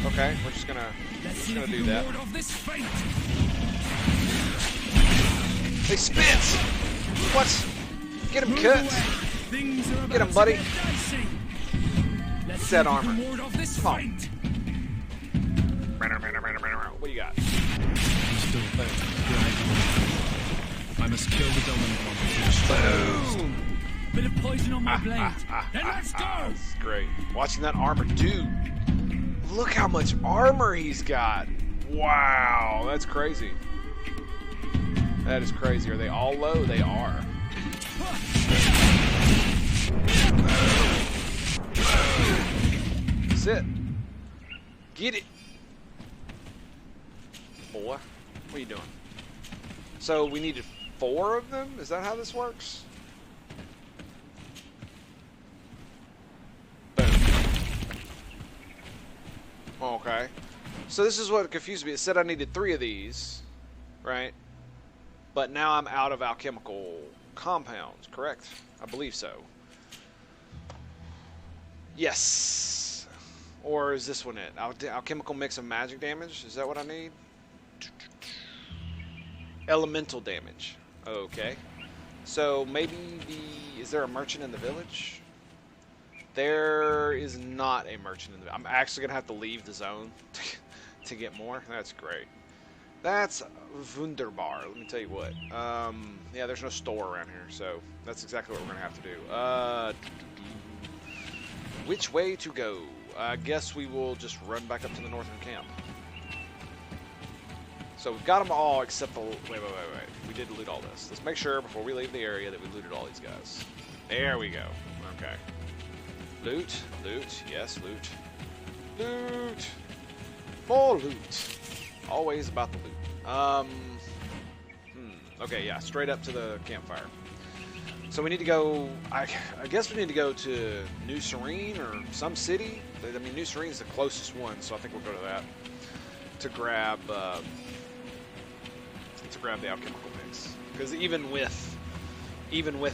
Okay, we're just gonna do that. They spit! What? Get him, cut! Get him, buddy! What's that armor? Come on. What do you got? I must kill the dominant one. Boom! Bit of poison on my blade. Then let's go! That's great. Watching that armor, dude. Look how much armor he's got. Wow, that's crazy. That is crazy. Are they all low? They are. That's it. Get it. Boy, what are you doing? So we needed 4 of them? Is that how this works? Boom. Okay. So this is what confused me. It said I needed 3 of these, right? But now I'm out of alchemical compounds, correct? I believe so. Yes. Or is this one it? Alchemical mix of magic damage? Is that what I need? Elemental damage. Okay. So maybe is there a merchant in the village? There is not a merchant in the village. I'm actually going to have to leave the zone to get more. That's great. That's wunderbar. Let me tell you what. Yeah, there's no store around here, so that's exactly what we're going to have to do. Which way to go? I guess we will just run back up to the northern camp. So we've got them all except the... Wait. We did loot all this. Let's make sure before we leave the area that we looted all these guys. There we go. Okay. Loot. Yes, loot. Loot. More loot. Always about the loot. Okay, yeah, straight up to the campfire. So we need to go... I guess we need to go to New Serene or some city. I mean, New Serene is the closest one, so I think we'll go to that to grab the alchemical mix. Because even with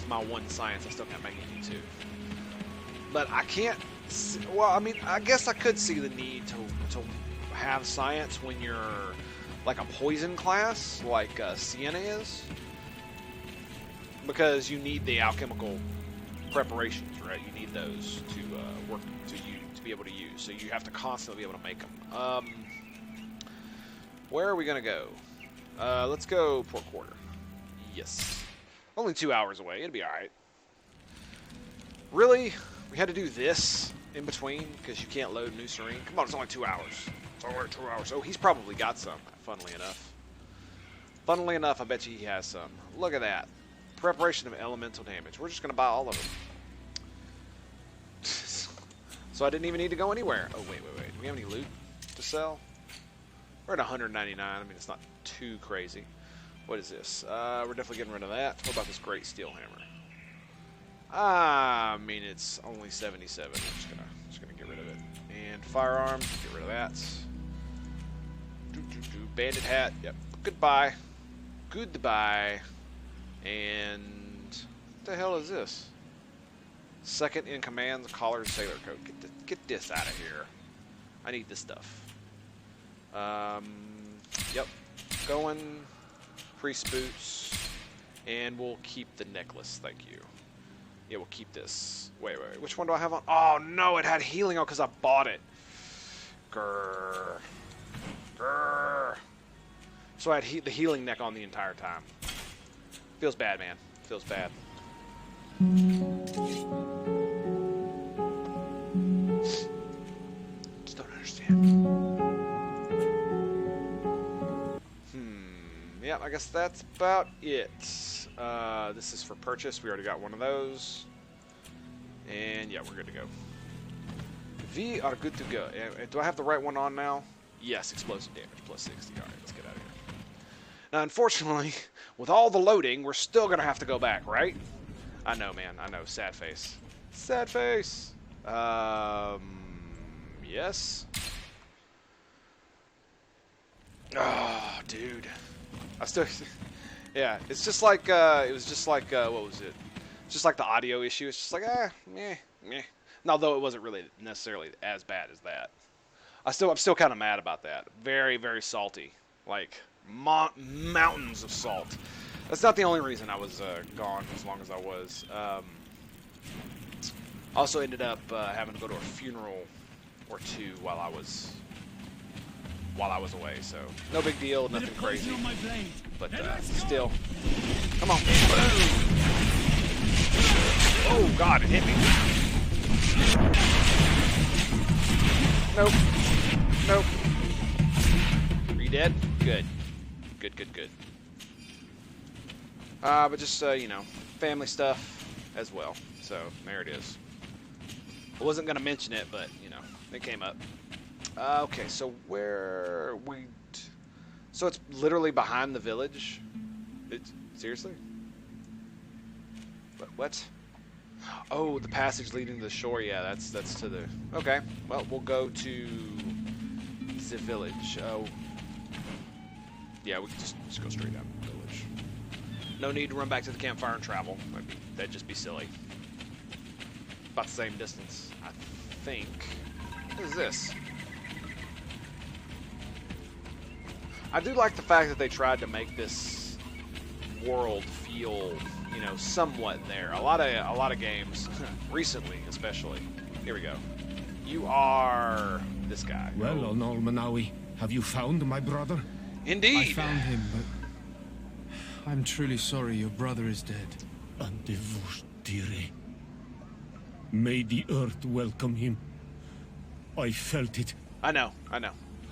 my 1 science, I still can't make it D2. But I can't. Well, I mean, I guess I could see the need to have science when you're like a poison class, like Sienna is, because you need the alchemical preparations, right? You need those to work to be able to use. So you have to constantly be able to make them. Where are we gonna go? Let's go Port Quarter. Yes. Only 2 hours away. It'll be all right. Really? We had to do this in between because you can't load New Serene? Come on, it's only 2 hours. It's only 2 hours. Oh, he's probably got some, funnily enough. Funnily enough, I bet you he has some. Look at that. Preparation of elemental damage. We're just going to buy all of them. So I didn't even need to go anywhere. Oh, wait. Do we have any loot to sell? We're at 199. I mean, it's not too crazy. What is this? We're definitely getting rid of that. What about this great steel hammer? I mean, it's only 77. I'm just gonna get rid of it. And firearms, get rid of that. Bandit hat. Yep. Goodbye. And what the hell is this? Second in command's collared sailor coat. Get this out of here. I need this stuff. Yep. Going. Priest boots. And we'll keep the necklace. Thank you. Yeah, we'll keep this. Wait. Which one do I have on? Oh, no, it had healing on because I bought it. Grrr. So I had the healing neck on the entire time. Feels bad, man. Feels bad. Just don't understand. Yeah, I guess that's about it. This is for purchase. We already got one of those. And yeah, we're good to go. We are good to go. Do I have the right one on now? Yes, explosive damage, plus 60. Alright, let's get out of here. Now, unfortunately, with all the loading, we're still going to have to go back, right? I know, man. I know. Sad face. Sad face. Yes. Oh, dude. I still... Yeah, it's just like, it was just like, what was it? Just like the audio issue. It's just like, meh. Although it wasn't really necessarily as bad as that. I'm still kind of mad about that. Very, very salty. Like, mountains of salt. That's not the only reason I was gone as long as I was. Also ended up having to go to a funeral or two while I was away. So no big deal, nothing crazy. But still, come on. Oh God, it hit me. Nope. Nope. Are you dead? Good. Good. But just, you know, family stuff as well. So, there it is. I wasn't going to mention it, but, you know, it came up. Okay, so where we... So it's literally behind the village? Seriously? What? Oh, the passage leading to the shore. Yeah, that's to the... Okay, well, we'll go to the village. Oh, yeah, we can just go straight down the village. No need to run back to the campfire and travel. That'd just be silly. About the same distance, I think. What is this? I do like the fact that they tried to make this world feel, you know, somewhat there. A lot of games, recently especially. Here we go. You are this guy. Well, Onolmanawi, have you found my brother? Indeed. I found him, but I'm truly sorry your brother is dead. Andevush Teer. May the earth welcome him. I felt it. I know.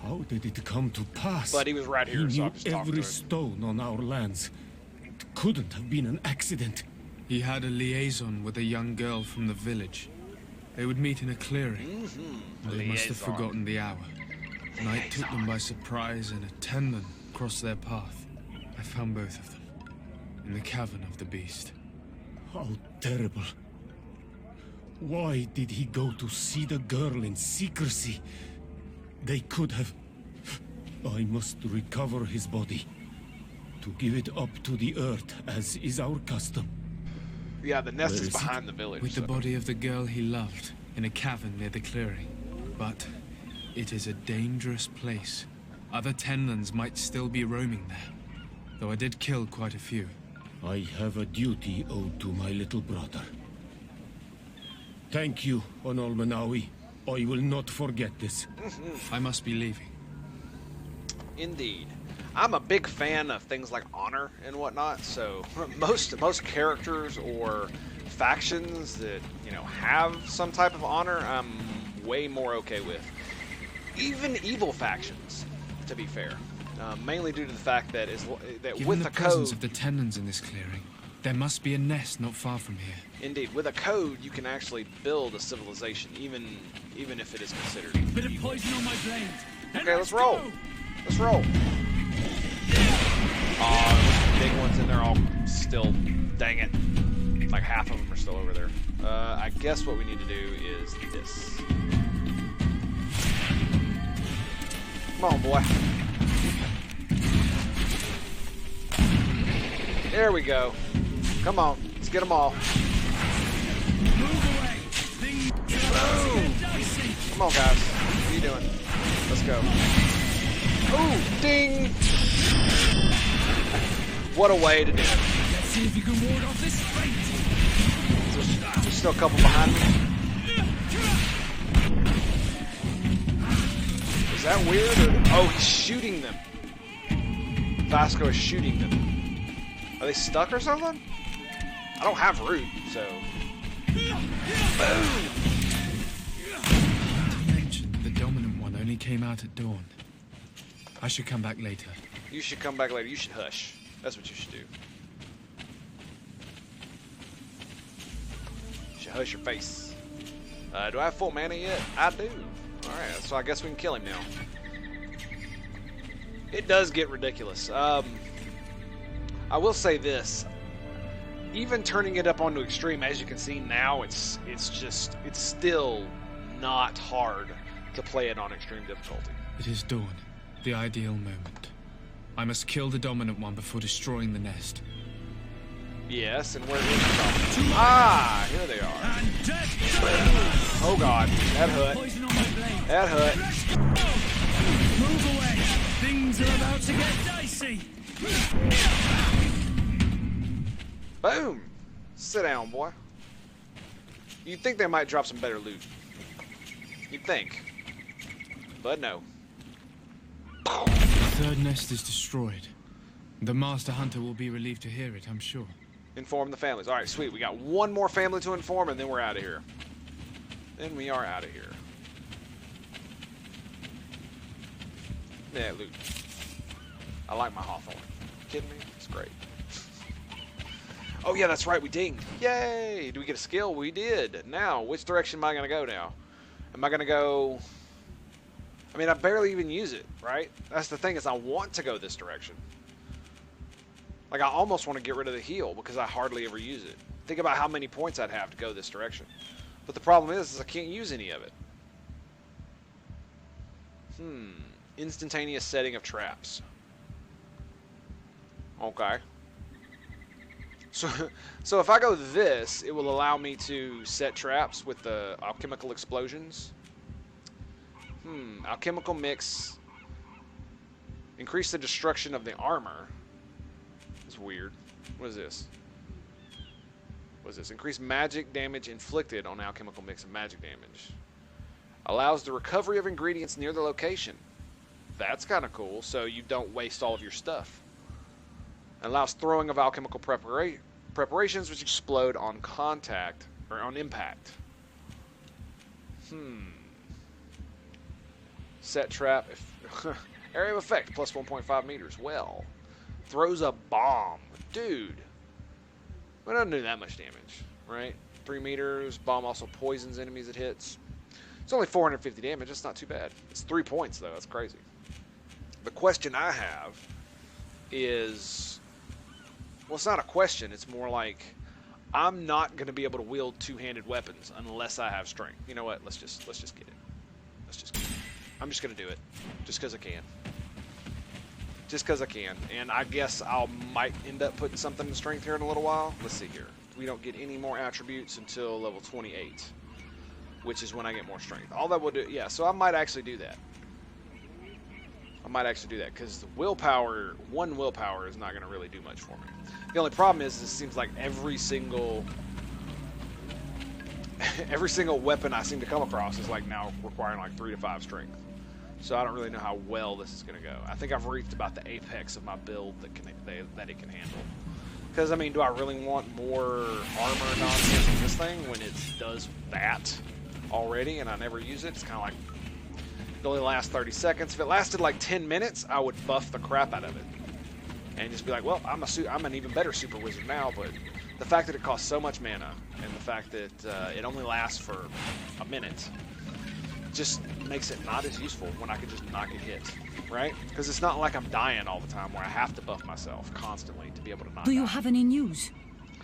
How did it come to pass? But he was right here, He so knew I'm just talking to every him. stone on our lands. It couldn't have been an accident. He had a liaison with a young girl from the village. They would meet in a clearing. They must have forgotten the hour. Night took them by surprise, and a tenman crossed their path. I found both of them in the cavern of the beast. How terrible. Why did he go to see the girl in secrecy? They could have... I must recover his body. To give it up to the earth, as is our custom. Yeah, the nest Where is is it? behind the village. With the so- body of the girl he loved in a cavern near the clearing. But it is a dangerous place. Other tenmans might still be roaming there, though I did kill quite a few. I have a duty owed to my little brother. Thank you, Onolmanawi. I will not forget this. I must be leaving. Indeed. I'm a big fan of things like honor and whatnot, so most characters or factions that, you know, have some type of honor, I'm way more okay with. Even evil factions, to be fair. Mainly due to the fact that Given with the a presence code... of the tenmans in this clearing, there must be a nest not far from here. Indeed, with a code, you can actually build a civilization, even if it is considered Bit of evil. poison on my blade. Then Okay, let's roll. go. Let's roll. Aw, there's big ones in there all still. Dang it. Like half of them are still over there. I guess what we need to do is this. Come on, boy. There we go. Come on, let's get them all. Move away. Things get dicey. Come on, guys. What are you doing? Let's go. Ooh, ding! What a way to do it. Let's see if you can ward off this fate. There's still a couple behind me. Is that weird? Oh, he's shooting them. Vasco is shooting them. Are they stuck or something? I don't have root, so... Boom! You mentioned the dominant one only came out at dawn. I should come back later. You should come back later. You should hush. That's what you should do. You should hush your face. Do I have full mana yet? I do. Alright, so I guess we can kill him now. It does get ridiculous. I will say this. Even turning it up onto extreme, as you can see now, it's still not hard to play it on extreme difficulty. It is dawn, the ideal moment. I must kill the dominant one before destroying the nest. Yes, and where is it? Ah, here they are. And death. Oh god, that hurt. Poison on my blade. That hurt. Things are about to get dicey. Boom! Sit down, boy. You'd think they might drop some better loot. You'd think. But no. The third nest is destroyed. The Master Hunter will be relieved to hear it, I'm sure. Inform the families. Alright, sweet. We got one more family to inform, and then we're out of here. Then we are out of here. Yeah, loot. I like my Hawthorne. You kidding me? It's great. Oh yeah, that's right, we dinged. Yay! Do we get a skill? We did. Now, which direction am I going to go now? Am I going to go... I mean, I barely even use it, right? That's the thing, is I want to go this direction. Like, I almost want to get rid of the heal because I hardly ever use it. Think about how many points I'd have to go this direction. But the problem is I can't use any of it. Instantaneous setting of traps. Okay. So if I go this, it will allow me to set traps with the alchemical explosions. Alchemical mix. Increase the destruction of the armor. It's weird. What is this? What is this? Increase magic damage inflicted on alchemical mix and magic damage. Allows the recovery of ingredients near the location. That's kind of cool, so you don't waste all of your stuff. Allows throwing of alchemical preparations which explode on contact, or on impact. Set trap. Area of effect, plus 1.5 meters. Well, throws a bomb. Dude. It doesn't do that much damage, right? 3 meters. Bomb also poisons enemies it hits. It's only 450 damage. That's not too bad. It's 3 points, though. That's crazy. The question I have is... Well, it's not a question. It's more like... I'm not going to be able to wield two-handed weapons unless I have strength. You know what? Let's just get it. Let's just get it. I'm just going to do it. Just because I can. Just because I can. And I guess I might end up putting something in strength here in a little while. Let's see here. We don't get any more attributes until level 28. Which is when I get more strength. All that will do... Yeah, so I might actually do that. I might actually do that. Because the willpower... One willpower is not going to really do much for me. The only problem is it seems like every single... every single weapon I seem to come across is like now requiring like 3 to 5 strength. So I don't really know how well this is going to go. I think I've reached about the apex of my build that it can handle. Because, I mean, do I really want more armor nonsense in this thing when it does that already and I never use it? It's kind of like, it only lasts 30 seconds. If it lasted like 10 minutes, I would buff the crap out of it. And just be like, well, I'm an even better super wizard now, but the fact that it costs so much mana and the fact that it only lasts for a minute just makes it not as useful when I can just not get hit, right? Because it's not like I'm dying all the time where I have to buff myself constantly to be able to not die. Do you have any news?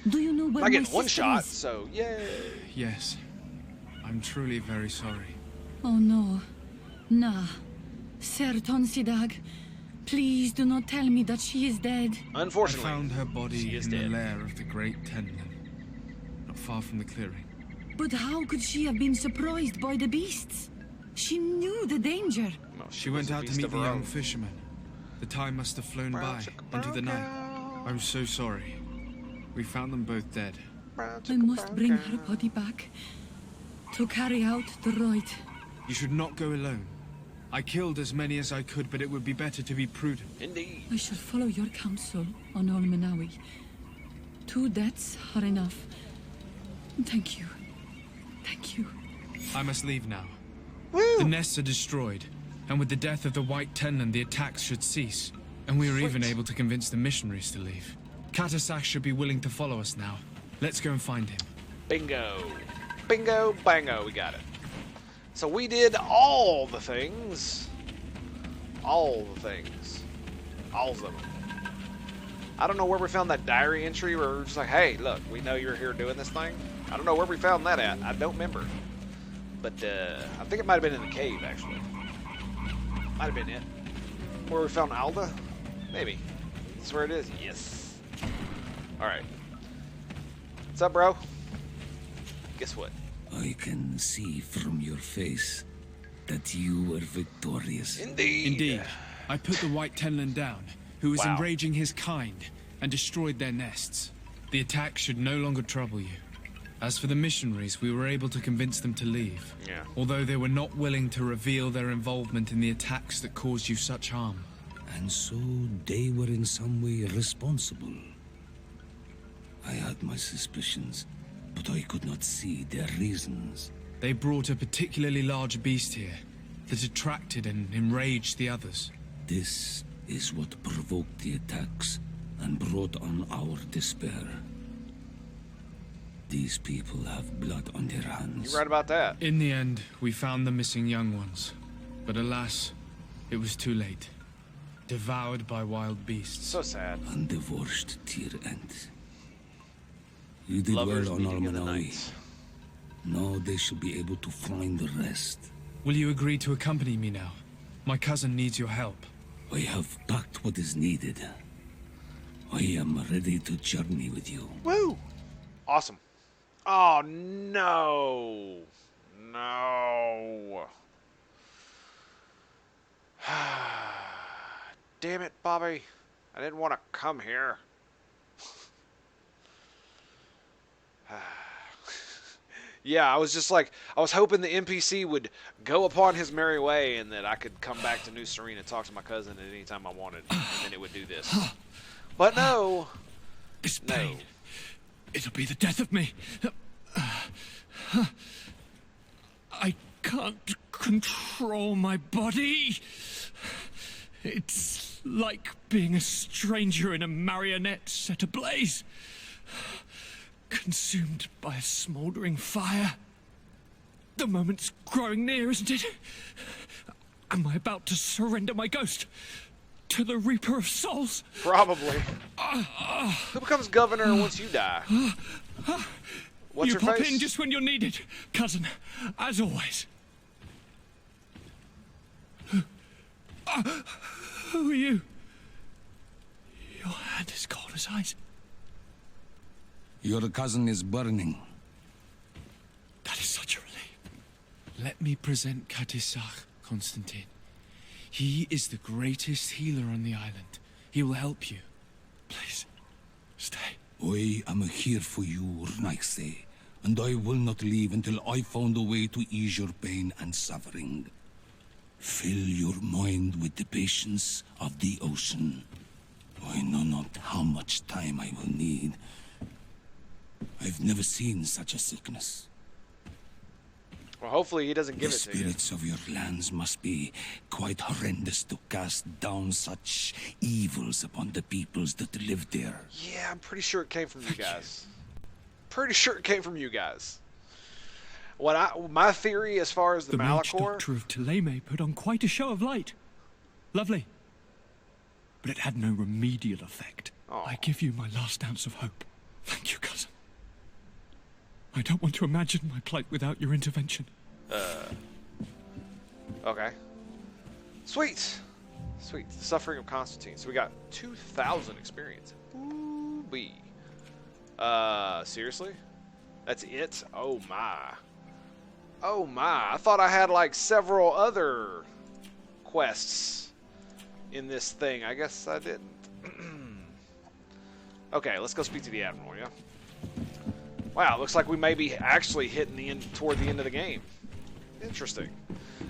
Do you know where I my get one sister shot, is? so yay! Yes. I'm truly very sorry. Oh no. Nah. Ser Tonsidag, please do not tell me that she is dead. Unfortunately, I found her body she is in dead. the lair of the Great Tenman, not far from the clearing. But how could she have been surprised by the beasts? She knew the danger. Well, She was went a out to beast meet of the her young own. fisherman. The time must have flown by into the night. I'm so sorry. We found them both dead. I must bring her body back to carry out the rite. You should not go alone. I killed as many as I could, but it would be better to be prudent. Indeed. I shall follow your counsel on Olmenawi. 2 deaths are enough. Thank you. Thank you. I must leave now. Woo! The nests are destroyed, and with the death of the White Tenland, the attacks should cease. And we were even Sweet. able to convince the missionaries to leave. Katasak should be willing to follow us now. Let's go and find him. Bingo. Bingo, bango, we got it. So we did all the things. All the things. All of them. I don't know where we found that diary entry where we were just like, hey, look, we know you're here doing this thing. I don't know where we found that at. I don't remember. But I think it might have been in the cave, actually. Might have been it. Where we found Alda? Maybe. That's where it is? Yes. Alright. What's up, bro? Guess what? I can see from your face that you were victorious. Indeed. Indeed. I put the White Tenlin down, who was Wow. enraging his kind, and destroyed their nests. The attack should no longer trouble you. As for the missionaries, we were able to convince them to leave. Yeah. Although they were not willing to reveal their involvement in the attacks that caused you such harm. And so they were in some way responsible. I had my suspicions, but I could not see their reasons. They brought a particularly large beast here that attracted and enraged the others. This is what provoked the attacks and brought on our despair. These people have blood on their hands. You're right about that. In the end, we found the missing young ones. But alas, it was too late. Devoured by wild beasts. So sad. And divorced Teer end. You did Lovers well on meeting in the Almanawi. night. Now they should be able to find the rest. Will you agree to accompany me now? My cousin needs your help. I have packed what is needed. I am ready to journey with you. Woo! Awesome. Oh, no. No. Damn it, Bobby. I didn't want to come here. Yeah, I was just like, I was hoping the NPC would go upon his merry way and that I could come back to New Serene and talk to my cousin at any time I wanted, and then it would do this. But no. This No. pain. It'll be the death of me. I can't control my body. It's like being a stranger in a marionette set ablaze. Consumed by a smouldering fire. The moment's growing near, isn't it? Am I about to surrender my ghost to the Reaper of Souls? Probably. Who becomes governor once you die? What's you your pop face? in just when you're needed, cousin, as always. Who are you? Your hand is cold as ice. Your cousin is burning. That is such a relief. Let me present Katisach, Constantine. He is the greatest healer on the island. He will help you. Please, stay. I am here for you, Rnaise, and I will not leave until I found a way to ease your pain and suffering. Fill your mind with the patience of the ocean. I know not how much time I will need. I've never seen such a sickness. Well, hopefully he doesn't give The it to you. spirits of your lands must be quite horrendous to cast down such evils upon the peoples that live there. Yeah, I'm pretty sure it came from you guys. Pretty sure it came from you guys. My theory as far as the Mage Malachor, Doctor of Teleme put on quite a show of light. Lovely. But it had no remedial effect. Aw. I give you my last ounce of hope. Thank you, cousin. I don't want to imagine my plight without your intervention. okay. Sweet. Sweet. The Suffering of Constantine. So we got 2,000 experience. Ooh-wee. Seriously? That's it? Oh my. Oh my. I thought I had like several other quests in this thing. I guess I didn't. Okay, let's go speak to the Admiral, yeah? Wow, looks like we may be actually hitting toward the end of the game. Interesting.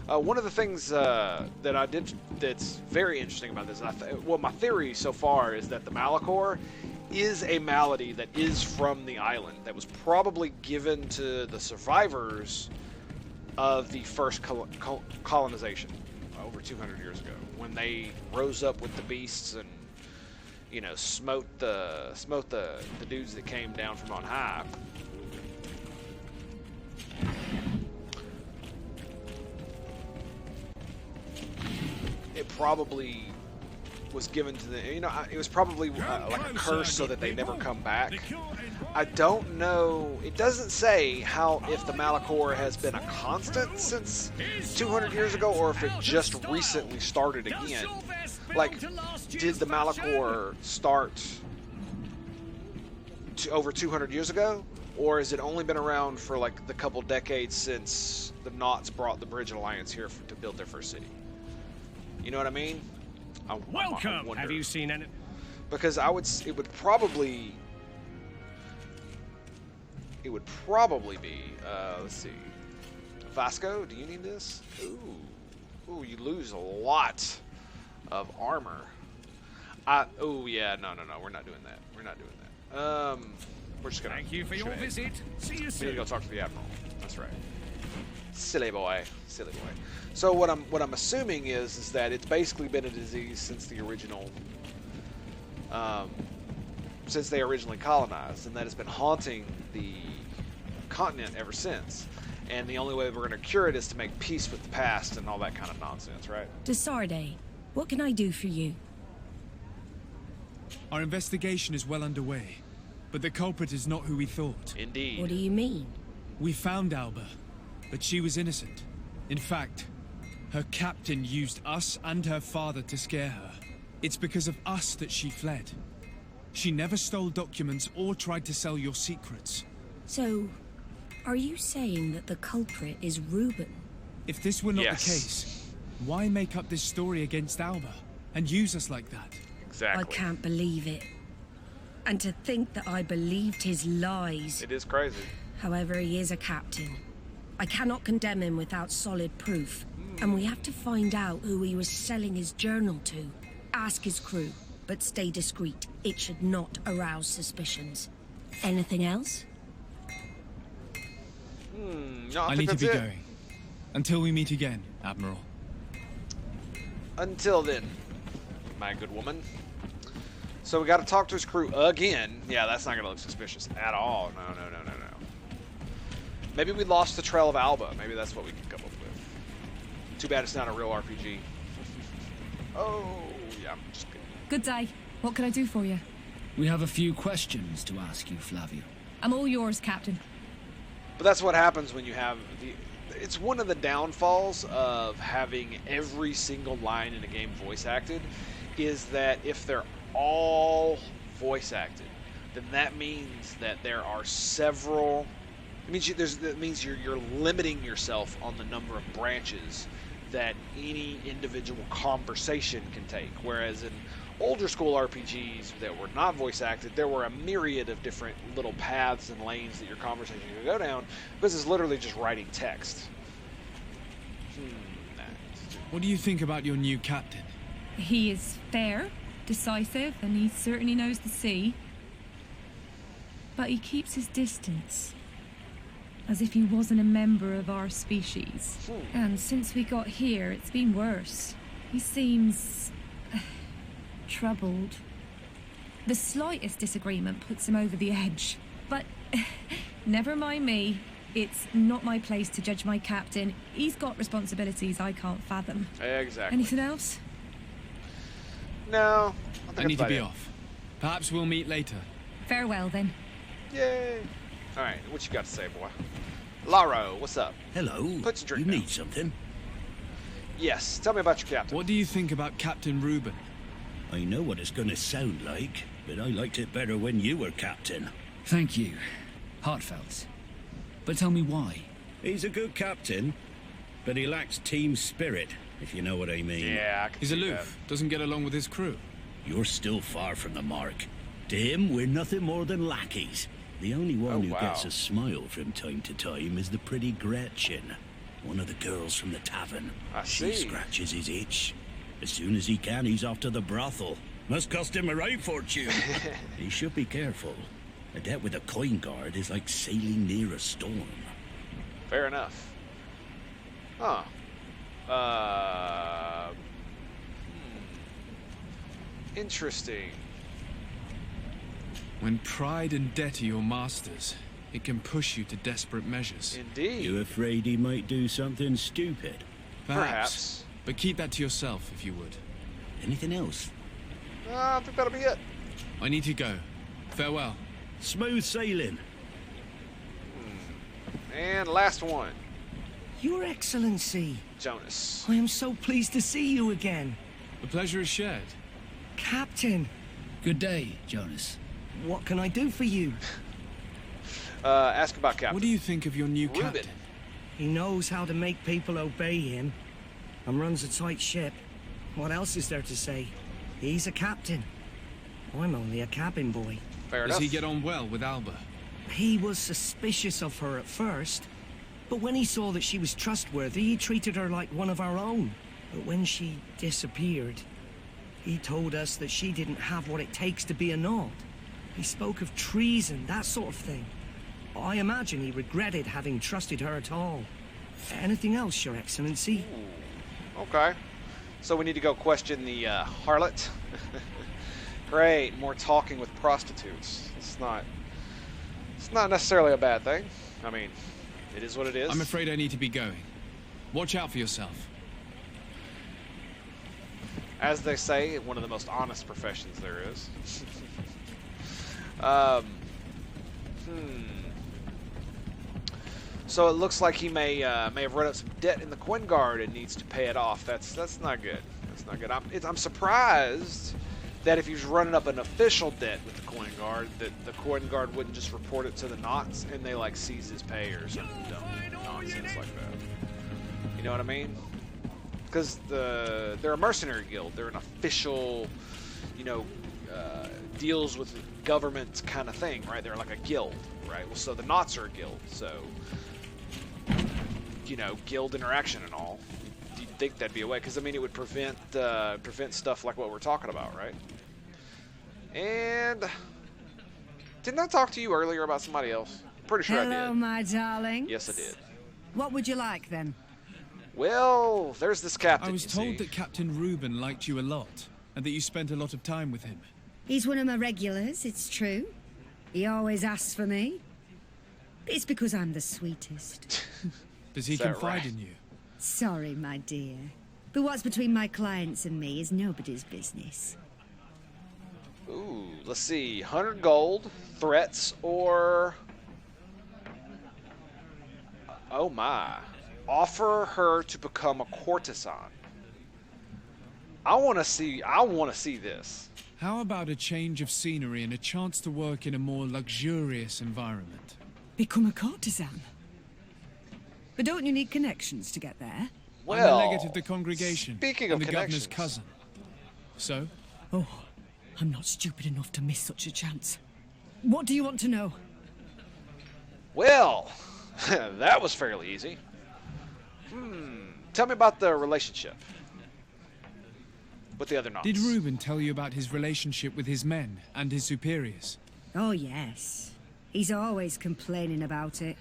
One of the things that I did that's very interesting about this, well, my theory so far is that the Malachor is a malady that is from the island, that was probably given to the survivors of the first colonization over 200 years ago, when they rose up with the beasts and, you know, smote the dudes that came down from on high. It probably was given to the, you know, it was probably like a curse so that they never come back. I don't know, it doesn't say how, if the Malachor has been a constant since 200 years ago or if it just recently started again. Like, did the Malachor start over 200 years ago? Or has it only been around for like the couple decades since the Nauts brought the Bridge Alliance here to build their first city? You know what I mean? Welcome. wonder. Have you seen any? Because it would probably be, let's see. Vasco, do you need this? Ooh, you lose a lot of armor. Oh yeah, no, we're not doing that. We're not doing that. We're just gonna. Thank you for your visit. See you We need to soon. go talk to the admiral. That's right. Silly boy, silly boy. So what I'm assuming is that it's basically been a disease since the original, since they originally colonized, and that it's been haunting the continent ever since. And the only way we're going to cure it is to make peace with the past and all that kind of nonsense, right? Desarde, what can I do for you? Our investigation is well underway, but the culprit is not who we thought. Indeed. What do you mean? We found Alba, but she was innocent. In fact, her captain used us and her father to scare her. It's because of us that she fled. She never stole documents or tried to sell your secrets. So, are you saying that the culprit is Reuben? If this were not Yes. the case, why make up this story against Alba and use us like that? Exactly. I can't believe it. And to think that I believed his lies. It is crazy. However, he is a captain. I cannot condemn him without solid proof. And we have to find out who he was selling his journal to. Ask his crew, but stay discreet. It should not arouse suspicions. Anything else? No, I think need to that's be it. going. Until we meet again, Admiral. Until then, my good woman. So we got to talk to his crew again. Yeah, that's not going to look suspicious at all. No. Maybe we lost the trail of Alba. Maybe that's what we can come up with. Too bad it's not a real RPG. Oh, yeah, I'm just kidding. Good day. What can I do for you? We have a few questions to ask you, Flavio. I'm all yours, Captain. But that's what happens when you have the... It's one of the downfalls of having every single line in a game voice acted, is that if they're all voice acted, then that means that there are several... That means you're limiting yourself on the number of branches that any individual conversation can take. Whereas in older school RPGs that were not voice acted, there were a myriad of different little paths and lanes that your conversation could go down, because it's literally just writing text. What do you think about your new captain? He is fair, decisive, and he certainly knows the sea. But he keeps his distance, as if he wasn't a member of our species. And since we got here, it's been worse. He seems... troubled. The slightest disagreement puts him over the edge. But never mind me. It's not my place to judge my captain. He's got responsibilities I can't fathom. Exactly. Anything else? No. I need to be off. Perhaps we'll meet later. Farewell, then. Yay. Alright, what you got to say, boy? Laro, what's up? Hello. Put your drink You down. need something? Yes, tell me about your captain. What do you think about Captain Reuben? I know what it's gonna sound like, but I liked it better when you were captain. Thank you. Heartfelt. But tell me why. He's a good captain, but he lacks team spirit, if you know what I mean. Yeah, I can He's see aloof, doesn't get along with his crew. You're still far from the mark. To him, we're nothing more than lackeys. The only one who wow. gets a smile from time to time is the pretty Gretchen, one of the girls from the tavern. I She see. scratches his itch. As soon as he can, he's off to the brothel. Must cost him a right fortune. He should be careful. A debt with a coin guard is like sailing near a storm. Fair enough. Huh. Interesting. When pride and debt are your masters, it can push you to desperate measures. Indeed. You afraid he might do something stupid? Perhaps. But keep that to yourself, if you would. Anything else? I think that'll be it. I need to go. Farewell. Smooth sailing. And last one. Your Excellency, Jonas. I am so pleased to see you again. The pleasure is shared. Captain, Good day, Jonas. what can I do for you? Ask about Captain. What do you think of your new Reuben. He knows how to make people obey him and runs a tight ship. What else is there to say? He's a captain. I'm only a cabin boy. Fair Does enough. he get on well with Alba? He was suspicious of her at first, but when he saw that she was trustworthy, he treated her like one of our own. But when she disappeared, he told us that she didn't have what it takes to be a Nord. He spoke of treason, that sort of thing. I imagine he regretted having trusted her at all. Anything else, Your Excellency? Ooh, okay. So we need to go question the harlot. Great, more talking with prostitutes. It's not necessarily a bad thing. I mean, it is what it is. I'm afraid I need to be going. Watch out for yourself. As they say, one of the most honest professions there is. So it looks like he may have run up some debt in the coin guard and needs to pay it off. That's not good. That's not good. I'm surprised that if he was running up an official debt with the coin guard, that the coin guard wouldn't just report it to the knots and they like seize his pay or some dumb nonsense like that. You know what I mean? Because they're a mercenary guild. They're an official, you know, deals with government kind of thing, right? They're like a guild, right? Well, so the knots are a guild, so you know, guild interaction and all. You'd think that'd be a way, because I mean, it would prevent stuff like what we're talking about, right? And didn't I talk to you earlier about somebody else? Pretty sure I did. Hello, my darling. Yes, I did. What would you like then? Well, there's this captain. I was told that Captain Reuben liked you a lot, and that you spent a lot of time with him. He's one of my regulars, it's true. He always asks for me. It's because I'm the sweetest. Does he confide in you? Sorry, my dear. But what's between my clients and me is nobody's business. Ooh, let's see. 100 gold, threats, or... Oh my. Offer her to become a courtesan. I want to see this. How about a change of scenery and a chance to work in a more luxurious environment? Become a courtesan? But don't you need connections to get there? Well, I'm the legate of the congregation. Speaking and of the governor's connections. cousin. So? Oh, I'm not stupid enough to miss such a chance. What do you want to know? Well, that was fairly easy. Tell me about the relationship with the other knots. Did Reuben tell you about his relationship with his men and his superiors? Oh, yes. He's always complaining about it.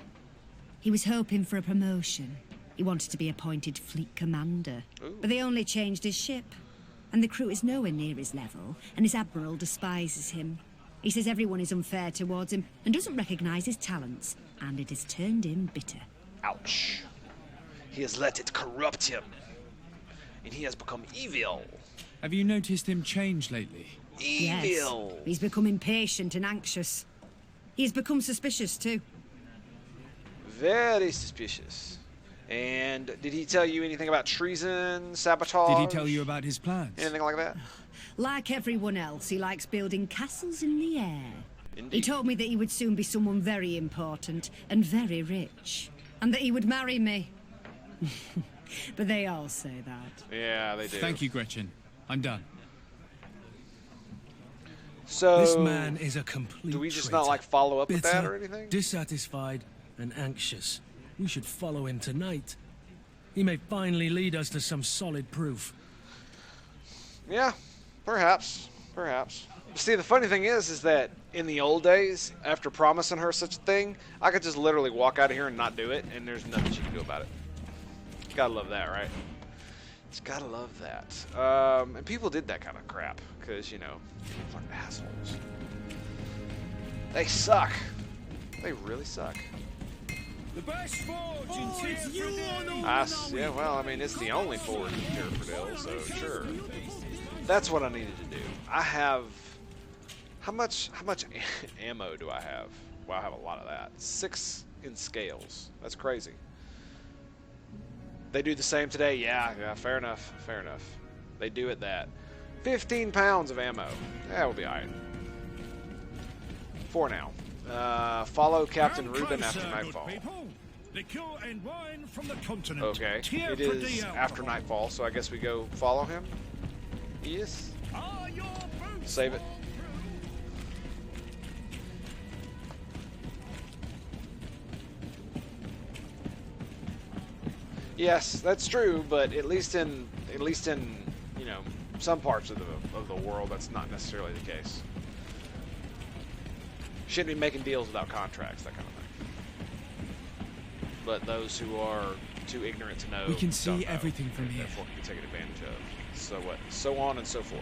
He was hoping for a promotion. He wanted to be appointed fleet commander. Ooh. But they only changed his ship. And the crew is nowhere near his level, and his admiral despises him. He says everyone is unfair towards him and doesn't recognize his talents, and it has turned him bitter. Ouch. He has let it corrupt him. And he has become evil. Have you noticed him change lately? Evil. Yes. He's become impatient and anxious. He's become suspicious, too. Very suspicious. And did he tell you anything about treason, sabotage? Did he tell you about his plans? Anything like that? Like everyone else, he likes building castles in the air. Indeed. He told me that he would soon be someone very important and very rich. And that he would marry me. But they all say that. Yeah, they do. Thank you, Gretchen. I'm done. So, this man is a complete do we just traitor. not like follow up with Bitter, that or anything? dissatisfied, and anxious. We should follow him tonight. He may finally lead us to some solid proof. Yeah, perhaps. See, the funny thing is that in the old days, after promising her such a thing, I could just literally walk out of here and not do it, and there's nothing she can do about it. Gotta love that, right? Just gotta love that. And people did that kind of crap, because, you know, fucking assholes. They suck. They really suck. The best forge in Teer. Yeah, well, I mean, it's the only forge in Teer, so sure. That's what I needed to do. I have... How much ammo do I have? Well, I have a lot of that. 6 in scales. That's crazy. They do the same today? Yeah, fair enough. They do it that. 15 pounds of ammo. Yeah, we'll be alright. For now. Follow Captain Reuben after nightfall. Liqueur and wine from the continent. Okay. Teer It is Fradee after alcohol. nightfall, so I guess we go follow him? Yes. Save it. Yes, that's true, but at least in you know, some parts of the world, that's not necessarily the case. Shouldn't be making deals without contracts, that kind of thing. But those who are too ignorant to know, we can see don't know, everything from here. Therefore, can be taken advantage of. So what? So on and so forth.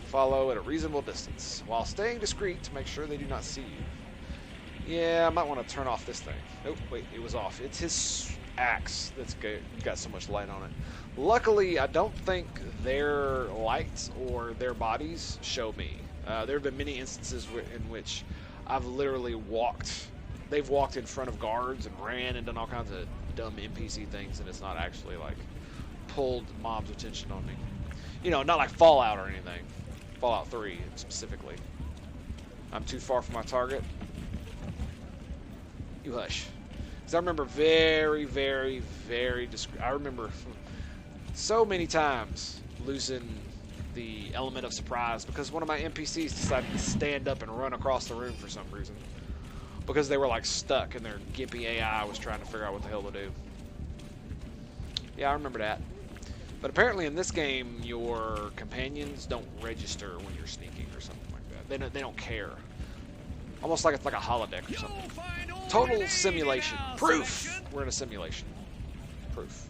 Follow at a reasonable distance while staying discreet to make sure they do not see you. Yeah, I might want to turn off this thing. Oh, wait, it was off. It's his axe that's got so much light on it. Luckily, I don't think their lights or their bodies show me. There have been many instances in which I've literally they've walked in front of guards and ran and done all kinds of dumb NPC things, and it's not actually, like, pulled mom's attention on me. You know, not like Fallout or anything. Fallout 3, specifically. I'm too far from my target. You hush. Because I remember very, very, very I remember so many times losing the element of surprise because one of my NPCs decided to stand up and run across the room for some reason. Because they were, like, stuck and their gimpy AI was trying to figure out what the hell to do. Yeah, I remember that. But apparently in this game, your companions don't register when you're sneaking or something like that. They don't care. Almost like it's like a holodeck or something. Total simulation. Proof! We're in a simulation. Proof.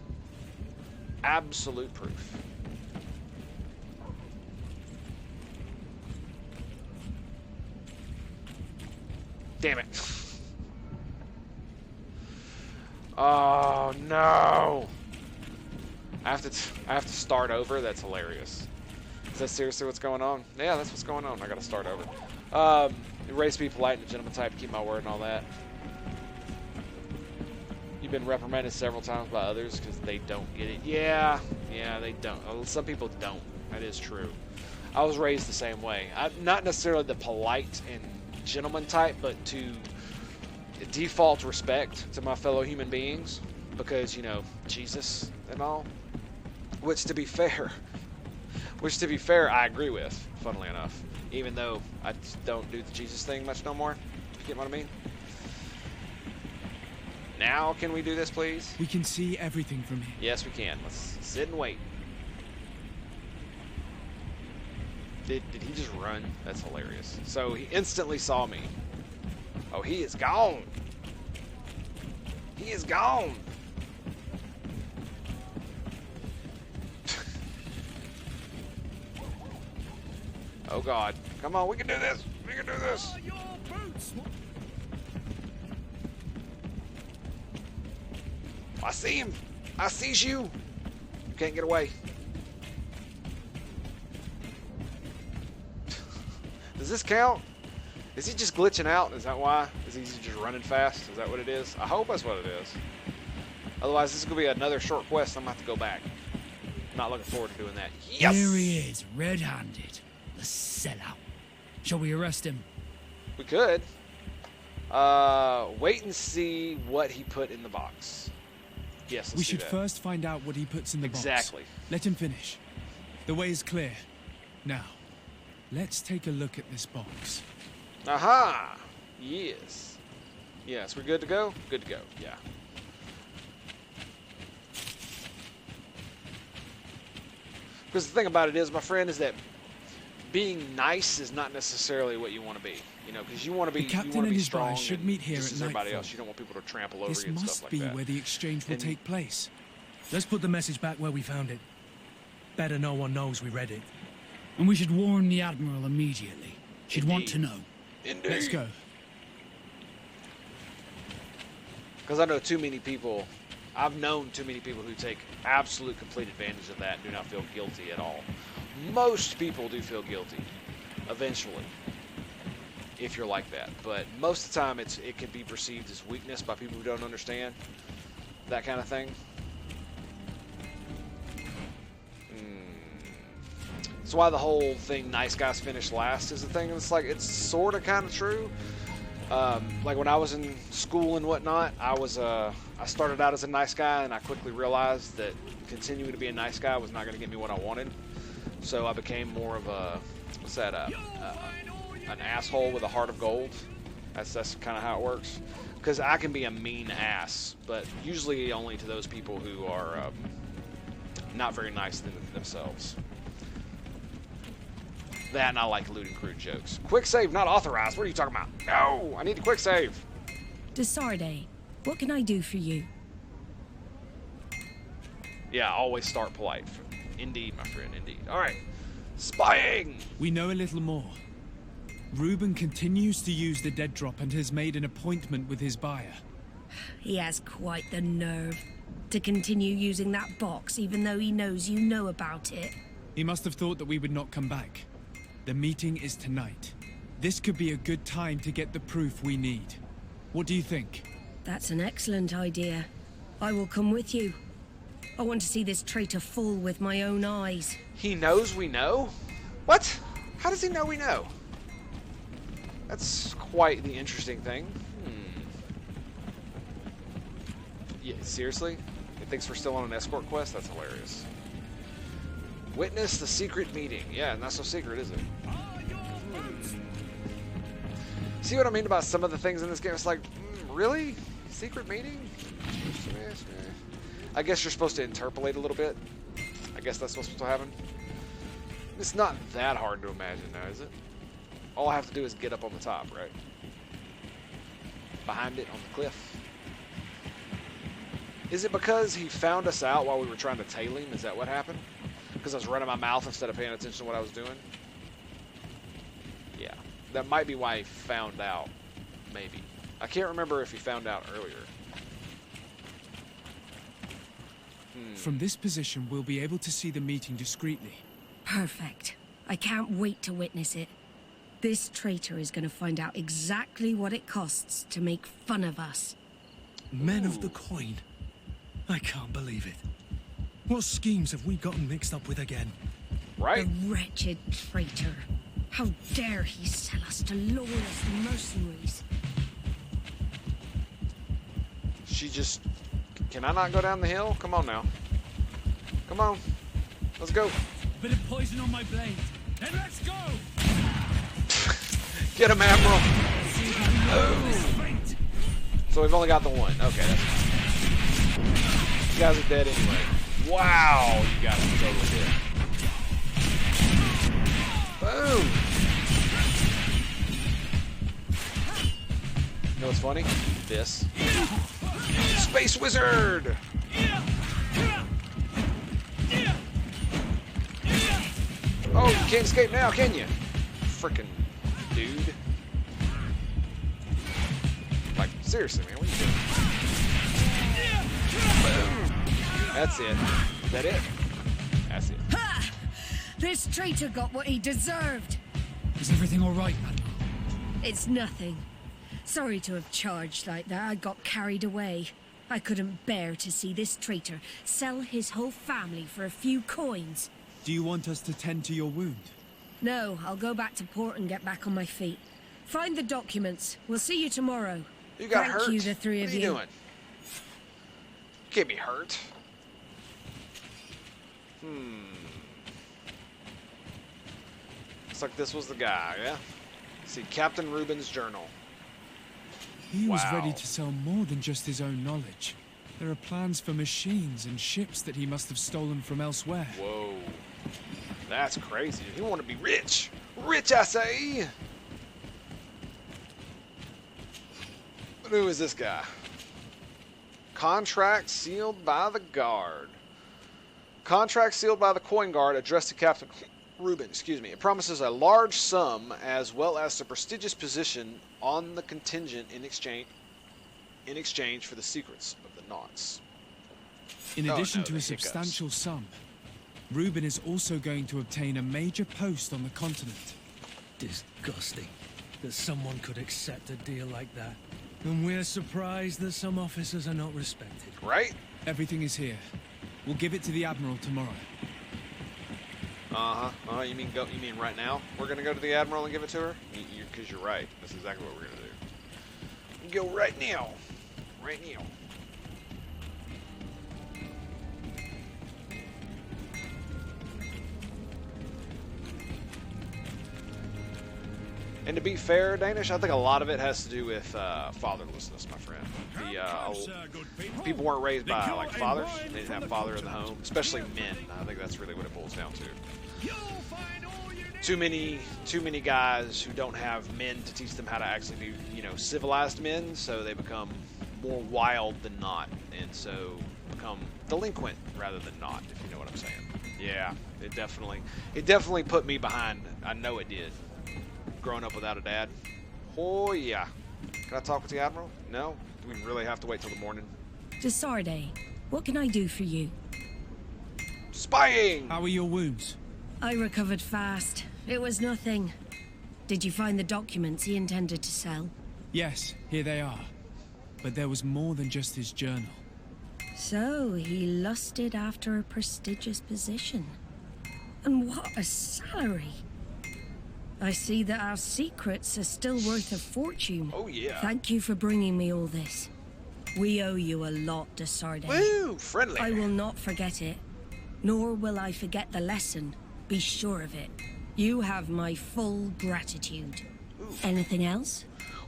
Absolute proof. Damn it. Oh, no. I have to start over? That's hilarious. Is that seriously what's going on? Yeah, that's what's going on. I gotta start over. Erase, be polite, and a gentleman type, keep my word and all that. You've been reprimanded several times by others because they don't get it. Yeah, they don't. Some people don't. That is true. I was raised the same way. I'm not necessarily the polite and gentleman type, but to default respect to my fellow human beings because, you know, Jesus and all. Which to be fair, I agree with, funnily enough. Even though I don't do the Jesus thing much no more. If you get what I mean? Now, can we do this, please? We can see everything from here. Yes, we can. Let's sit and wait. Did he just run? That's hilarious. So he instantly saw me. Oh, he is gone. He is gone. Oh God. Come on, we can do this. We can do this. I see him. I sees you. You can't get away. Does this count? Is he just glitching out? Is that why? Is he just running fast? Is that what it is? I hope that's what it is. Otherwise, this is going to be another short quest. I'm going to have to go back. I'm not looking forward to doing that. Yes! Here he is, red-handed. The sellout. Shall we arrest him? We could. Wait and see what he put in the box. Yes, let's We do should that. first find out what he puts in the box. Exactly. Let him finish. The way is clear. Now, let's take a look at this box. Aha! Yes. Yes, we're good to go? Good to go, yeah. Because the thing about it is, my friend, is that being nice is not necessarily what you want to be. You know, because you want to be, strong should meet here just at as everybody nightfall. else. You don't want people to trample over This you and must stuff like be that. where the exchange will take place. Let's put the message back where we found it. Better no one knows we read it. And we should warn the Admiral immediately. She'd want to know. Indeed. Let's go. Because I know too many people, I've known too many people who take absolute complete advantage of that and do not feel guilty at all. Most people do feel guilty, eventually, if you're like that. But most of the time, it can be perceived as weakness by people who don't understand that kind of thing. That's why the whole thing, nice guys finish last, is a thing. It's like, it's sort of kind of true. Like when I was in school and whatnot, I started out as a nice guy, and I quickly realized that continuing to be a nice guy was not going to get me what I wanted. So I became more of a, what's that, an asshole with a heart of gold. That's kind of how it works. Because I can be a mean ass, but usually only to those people who are not very nice themselves. That and I like lewd and crude jokes. Quick save not authorized. What are you talking about? No, I need a quick save. Desarde, what can I do for you? Yeah, always start polite. Indeed, my friend, indeed. All right, spying. We know a little more. Reuben continues to use the dead drop and has made an appointment with his buyer. He has quite the nerve to continue using that box even though he knows you know about it. He must have thought that we would not come back. The meeting is tonight. This could be a good time to get the proof we need. What do you think? That's an excellent idea. I will come with you. I want to see this traitor fall with my own eyes. He knows we know? What? How does he know we know? That's quite the interesting thing. Yeah, seriously? He thinks we're still on an escort quest? That's hilarious. Witness the secret meeting. Yeah, not so secret, is it? See what I mean about some of the things in this game? It's like, really? Secret meeting? I guess you're supposed to interpolate a little bit. I guess that's what's supposed to happen. It's not that hard to imagine now, is it? All I have to do is get up on the top, right? Behind it on the cliff. Is it because he found us out while we were trying to tail him? Is that what happened? Because I was running my mouth instead of paying attention to what I was doing? Yeah. That might be why he found out. Maybe. I can't remember if he found out earlier. From this position, we'll be able to see the meeting discreetly. Perfect. I can't wait to witness it. This traitor is going to find out exactly what it costs to make fun of us. Men of the coin. I can't believe it. What schemes have we gotten mixed up with again? Right? The wretched traitor. How dare he sell us to lawless mercenaries? She just... Can I not go down the hill? Come on now. Come on. Let's go. Bit of poison on my blade. And let's go! Get him, Admiral. Oh. So we've only got the one. Okay, that's fine. You guys are dead anyway. Wow, you guys are totally dead. Boom. You know what's funny? This. Space Wizard! Oh, you can't escape now, can you? Frickin' dude. Like, seriously, man, what are you doing? Boom. That's it. Is that it? That's it. Ha! This traitor got what he deserved. Is everything all right, man? It's nothing. Sorry to have charged like that. I got carried away. I couldn't bear to see this traitor sell his whole family for a few coins. Do you want us to tend to your wound? No, I'll go back to port and get back on my feet. Find the documents. We'll see you tomorrow. You got hurt? Thank you, the three of you. What are you doing? You can't be hurt. Looks like this was the guy, yeah? See, Captain Reuben's journal. He was ready to sell more than just his own knowledge. There are plans for machines and ships that he must have stolen from elsewhere. Whoa. That's crazy. He want to be rich. Rich, I say! But who is this guy? Contract sealed by the guard. Contract sealed by the coin guard addressed to Captain Reuben, excuse me. It promises a large sum as well as a prestigious position on the contingent in exchange for the secrets of the knots. In addition to a substantial sum, Reuben is also going to obtain a major post on the continent. Disgusting that someone could accept a deal like that. And we're surprised that some officers are not respected. Right? Everything is here. We'll give it to the Admiral tomorrow. Uh-huh. You mean right now? We're gonna go to the Admiral and give it to her? Because you're right. That's exactly what we're gonna do. go right now. Right now. And to be fair, Danish, I think a lot of it has to do with fatherlessness, my friend. People weren't raised by like fathers; they didn't have father in the home, especially men. I think that's really what it boils down to. Too many guys who don't have men to teach them how to actually be, civilized men, so they become more wild than not, and so become delinquent rather than not, if you know what I'm saying. Yeah, it definitely put me behind. I know it did. Growing up without a dad. Oh yeah. Can I talk with the Admiral? No? Do we really have to wait till the morning? Desarde, what can I do for you? Spying! How are your wounds? I recovered fast. It was nothing. Did you find the documents he intended to sell? Yes, here they are. But there was more than just his journal. So, he lusted after a prestigious position. And what a salary! I see that our secrets are still worth a fortune. Oh, yeah. Thank you for bringing me all this. We owe you a lot, Desarde. Woo! Friendly. I will not forget it. Nor will I forget the lesson. Be sure of it. You have my full gratitude. Ooh. Anything else?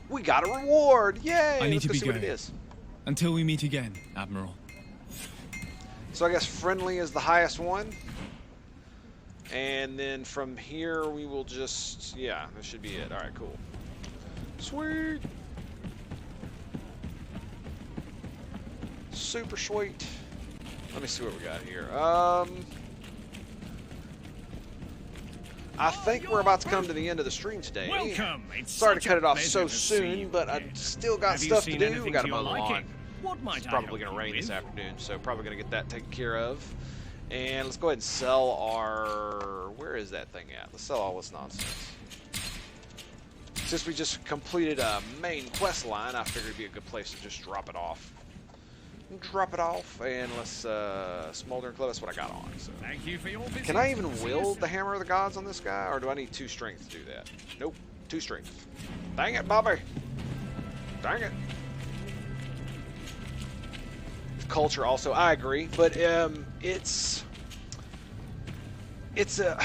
We got a reward! Yay! I need to be see what going. it is. Until we meet again, Admiral. So I guess friendly is the highest one. And then from here, we will just... Yeah, that should be it. Alright, cool. Sweet! Super sweet. Let me see what we got here. I think we're about to come to the end of the stream today. Welcome. Sorry to cut it off so soon, but I still got stuff to do. We got to mow the lawn. It's probably going to rain this afternoon, so probably going to get that taken care of. And let's go ahead and sell our... Where is that thing at? Let's sell all this nonsense. Since we just completed a main quest line, I figured it'd be a good place to just drop it off. Drop it off, and let's smoldering club. That's what I got on. So. Thank you for your visit. Can I even wield the hammer of the gods on this guy, or do I need 2 strength to do that? Nope, 2 strength. Dang it, Bobby! Dang it! Culture also, I agree, but it's a.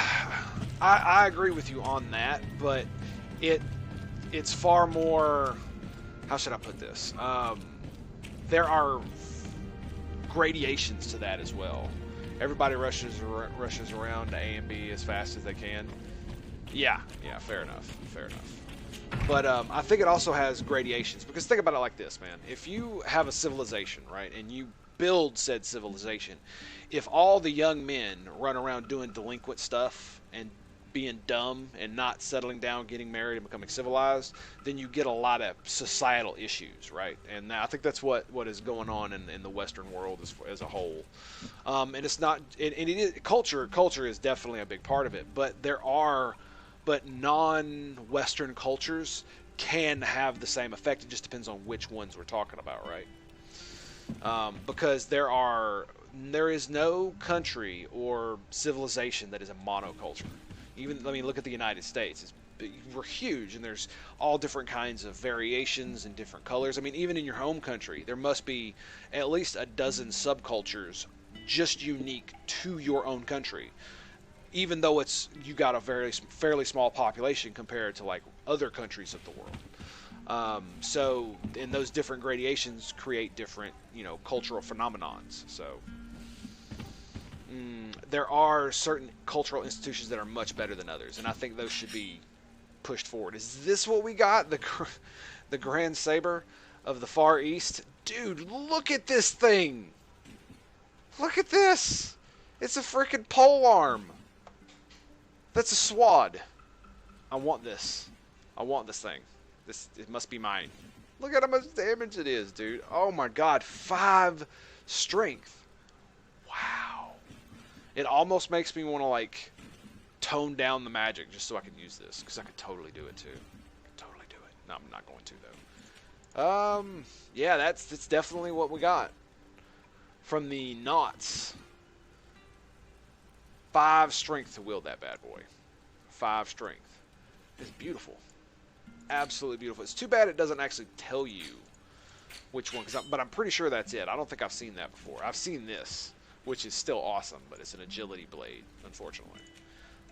I agree with you on that, but it's far more. How should I put this? There are gradations to that as well. Everybody rushes around to A and B as fast as they can. Yeah, fair enough. But I think it also has gradations, because think about it like this, man. If you have a civilization, right, and you build said civilization, if all the young men run around doing delinquent stuff and being dumb and not settling down, getting married, and becoming civilized, then you get a lot of societal issues, right? And I think that's what is going on in the Western world as a whole. And it's not, and it is, culture is definitely a big part of it, but non-Western cultures can have the same effect. It just depends on which ones we're talking about, right? Because there is no country or civilization that is a monoculture. Even, I mean, look at the United States. We're huge, and there's all different kinds of variations and different colors. I mean, even in your home country, there must be at least a dozen subcultures just unique to your own country. Even though you got a fairly small population compared to like other countries of the world. So, and those different gradations create different, cultural phenomenons. So, there are certain cultural institutions that are much better than others, and I think those should be pushed forward. Is this what we got? The Grand Saber of the Far East? Dude, look at this thing! Look at this! It's a freaking pole arm! That's a swad. I want this. I want this thing. It must be mine. Look at how much damage it is, dude. Oh my god, 5 strength. Wow. It almost makes me want to, like, tone down the magic just so I can use this, because I could totally do it, too. Totally do it. No, I'm not going to, though. Yeah, that's definitely what we got. From the knots. 5 strength to wield that bad boy. 5 strength. It's beautiful. Absolutely beautiful. It's too bad it doesn't actually tell you which one, but I'm pretty sure that's it. I don't think I've seen that before. I've seen this, which is still awesome, but it's an agility blade, unfortunately.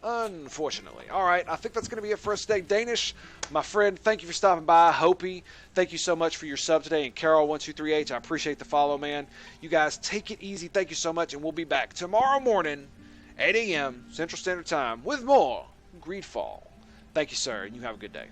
Unfortunately. All right, I think that's going to be it for us today. Danish, my friend, thank you for stopping by. Hopi, thank you so much for your sub today. And Carol123H, I appreciate the follow, man. You guys take it easy. Thank you so much, and we'll be back tomorrow morning, 8 a.m. Central Standard Time, with more GreedFall. Thank you, sir, and you have a good day.